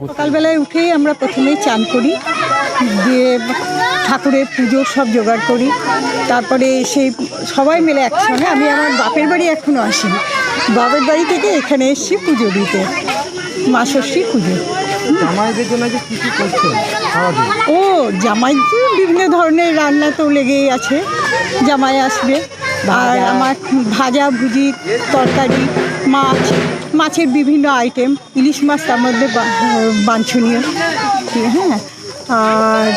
সকালবেলায় উঠেই আমরা প্রথমেই চান করি, দিয়ে ঠাকুরের পুজো সব জোগাড় করি, তারপরে সেই সবাই মিলে একসঙ্গে, আমি আমার বাপের বাড়ি এখনও আসিনি, বাপের বাড়ি থেকে এখানে এসেছি পুজো দিতে, মা ষষ্ঠীর পুজো। জামাইদের জন্য যে কী কী করছেন? ও জামাই বিভিন্ন ধরনের রান্না তো লেগেই আছে, জামাই আসবে, আর আমার ভাজা ভুজি তরকারি, মাছের বিভিন্ন আইটেম, ইলিশ মাছ তার মধ্যে বাঞ্ছনীয়, হ্যাঁ। আর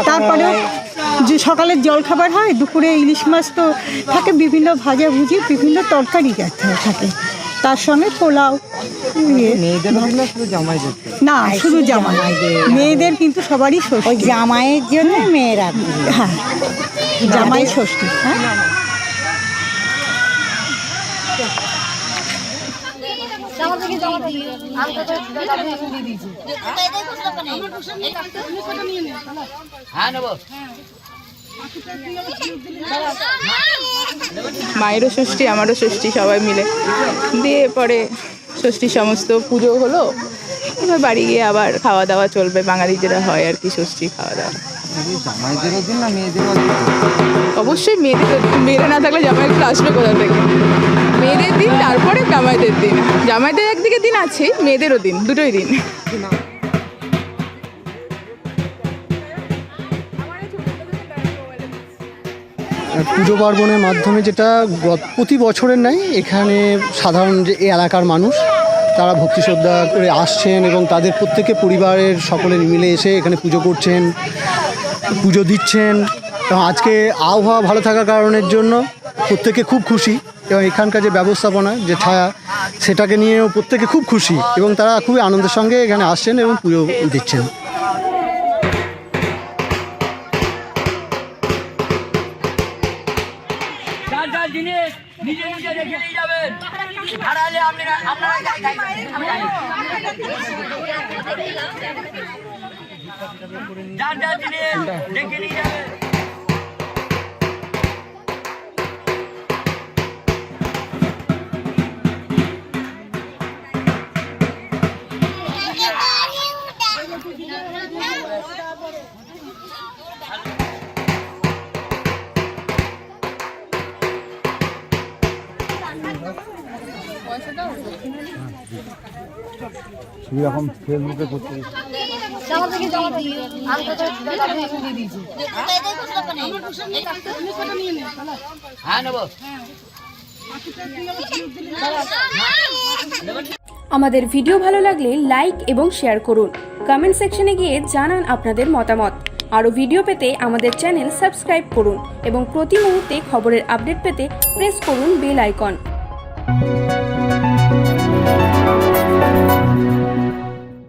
তারপরেও যে সকালের জলখাবার হয়, দুপুরে ইলিশ মাছ তো থাকে, বিভিন্ন ভাজা ভুজি, বিভিন্ন তরকারি থাকে, তার সঙ্গে পোলাও। না, শুধু জামাই, মেয়েদের কিন্তু সবারই ষষ্ঠী, জামাইয়ের জন্য মেয়েরা, হ্যাঁ জামাই ষষ্ঠী। হ্যাঁ, মায়েরও ষষ্ঠী, আমারও ষষ্ঠী, সবাই মিলে দিয়ে পরে ষষ্ঠী সমস্ত পুজো হলো, এবার বাড়ি গিয়ে আবার খাওয়া দাওয়া চলবে, বাঙালি যেটা হয় আর কি, ষষ্ঠী খাওয়া দাওয়া। অবশ্যই মেয়েদের, মেয়েরা না থাকলে জামাইগুলো আসবে কোথা থেকে? মেয়েদের দিন, তারপরে জামাইদের দিন, জামাইদের একদিকে দিন আছে, মেয়েদেরও দিন, দুটোই দিন। পুজো পার্বণের মাধ্যমে যেটা প্রতি বছরের নাই, এখানে সাধারণ যে এই এলাকার মানুষ তারা ভক্তি শ্রদ্ধা করে আসছেন এবং তাদের প্রত্যেকে পরিবারের সকলে মিলে এসে এখানে পুজো করছেন, পুজো দিচ্ছেন। এবং আজকে আবহাওয়া ভালো থাকার কারণের জন্য প্রত্যেকে খুব খুশি, এবং এখানকার যে ব্যবস্থাপনা, যে ছায়া, সেটাকে নিয়েও প্রত্যেকে খুব খুশি এবং তারা খুবই আনন্দের সঙ্গে এখানে আসছেন এবং পুজো দিচ্ছেন। এখন ফেসবুকে করতে আমাদের ভিডিও ভালো লাগলে লাইক এবং শেয়ার করুন, কমেন্ট সেকশনে গিয়ে জানান আপনাদের মতামত। আরও ভিডিও পেতে আমাদের চ্যানেল সাবস্ক্রাইব করুন এবং প্রতি মুহূর্তে খবরের আপডেট পেতে প্রেস করুন বেল আইকন।